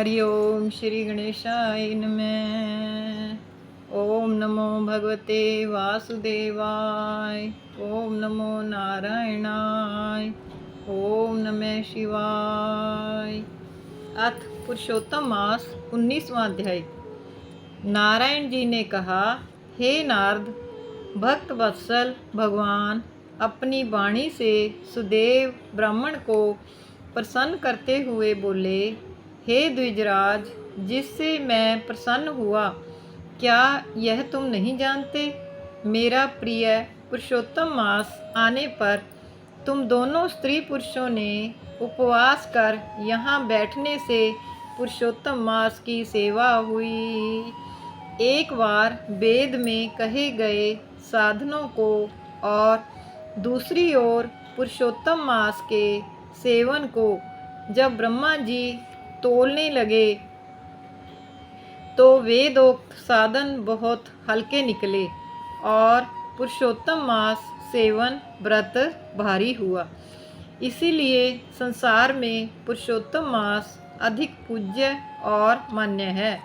हरि ओम श्री गणेशाय नमः। ओम नमो भगवते वासुदेवाय। ओम नमो नारायणाय। ओम नमः शिवाय। अथ पुरुषोत्तम मास 19वां अध्याय। नारायण जी ने कहा, हे नारद, भक्त वत्सल भगवान अपनी वाणी से सुदेव ब्राह्मण को प्रसन्न करते हुए बोले, हे द्विजराज, जिससे मैं प्रसन्न हुआ, क्या यह तुम नहीं जानते? मेरा प्रिय पुरुषोत्तम मास आने पर तुम दोनों स्त्री पुरुषों ने उपवास कर यहाँ बैठने से पुरुषोत्तम मास की सेवा हुई। एक बार वेद में कहे गए साधनों को और दूसरी ओर पुरुषोत्तम मास के सेवन को जब ब्रह्मा जी तोलने लगे तो वेदोक्त साधन बहुत हल्के निकले और पुरुषोत्तम मास सेवन व्रत भारी हुआ। इसीलिए संसार में पुरुषोत्तम मास अधिक पूज्य और मान्य है।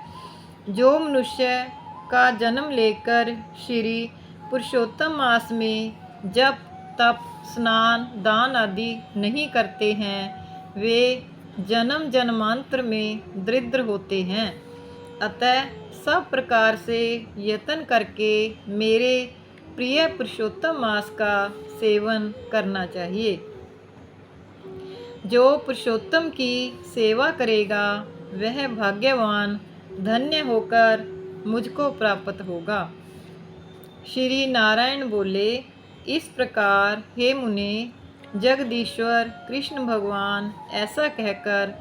जो मनुष्य का जन्म लेकर श्री पुरुषोत्तम मास में जप तप स्नान दान आदि नहीं करते हैं, वे जन्म जन्मांतर में दरिद्र होते हैं। अतः सब प्रकार से यत्न करके मेरे प्रिय पुरुषोत्तम मास का सेवन करना चाहिए। जो पुरुषोत्तम की सेवा करेगा वह भाग्यवान धन्य होकर मुझको प्राप्त होगा। श्री नारायण बोले, इस प्रकार हे मुने, जगदीश्वर कृष्ण भगवान ऐसा कहकर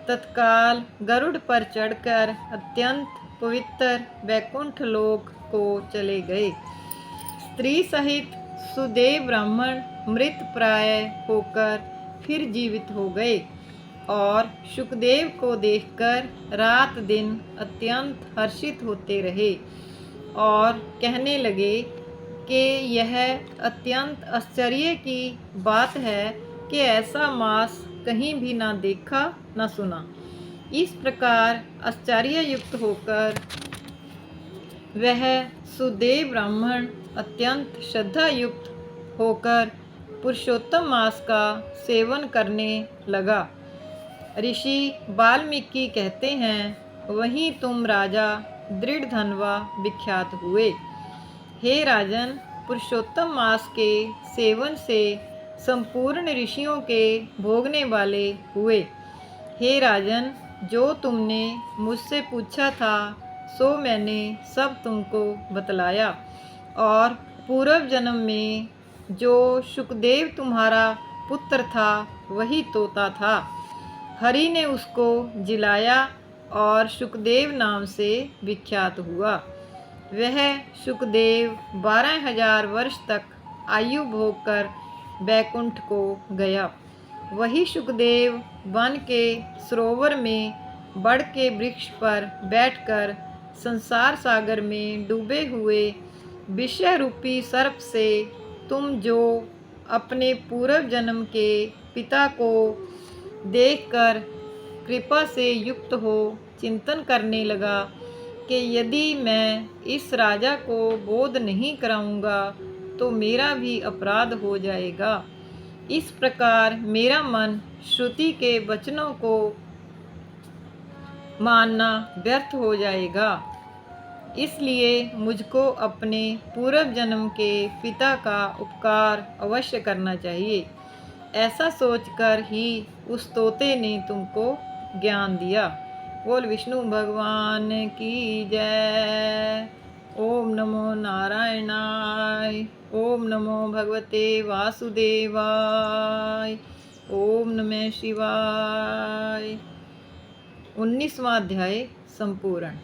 तत्काल गरुड़ पर चढ़कर अत्यंत पवित्र वैकुंठ लोक को चले गए। स्त्री सहित सुदेव ब्राह्मण मृत प्राय होकर फिर जीवित हो गए और शुकदेव को देखकर रात दिन अत्यंत हर्षित होते रहे और कहने लगे कि यह अत्यंत आश्चर्य की बात है कि ऐसा मास कहीं भी ना देखा ना सुना। इस प्रकार आश्चर्य युक्त होकर वह सुदेव ब्राह्मण अत्यंत श्रद्धा युक्त होकर पुरुषोत्तम मास का सेवन करने लगा। ऋषि वाल्मीकि कहते हैं, वहीं तुम राजा दृढ़धनवा विख्यात हुए। हे राजन, पुरुषोत्तम मास के सेवन से संपूर्ण ऋषियों के भोगने वाले हुए। हे राजन, जो तुमने मुझसे पूछा था सो मैंने सब तुमको बतलाया। और पूर्व जन्म में जो शुकदेव तुम्हारा पुत्र था वही तोता था। हरि ने उसको जिलाया और शुकदेव नाम से विख्यात हुआ। वह शुकदेव 12,000 वर्ष तक आयु भोग कर बैकुंठ को गया। वही शुकदेव वन के सरोवर में बड़ के वृक्ष पर बैठकर संसार सागर में डूबे हुए विषय रूपी सर्प से तुम जो अपने पूर्व जन्म के पिता को देखकर कृपा से युक्त हो चिंतन करने लगा कि यदि मैं इस राजा को बोध नहीं कराऊंगा तो मेरा भी अपराध हो जाएगा। इस प्रकार मेरा मन श्रुति के वचनों को मानना व्यर्थ हो जाएगा। इसलिए मुझको अपने पूर्व जन्म के पिता का उपकार अवश्य करना चाहिए। ऐसा सोचकर ही उस तोते ने तुमको ज्ञान दिया। बोल विष्णु भगवान की जय। ओम नमो नारायणाय। ओम नमो भगवते वासुदेवाय। ओम नमः शिवाय। 19वां अध्याय संपूर्ण।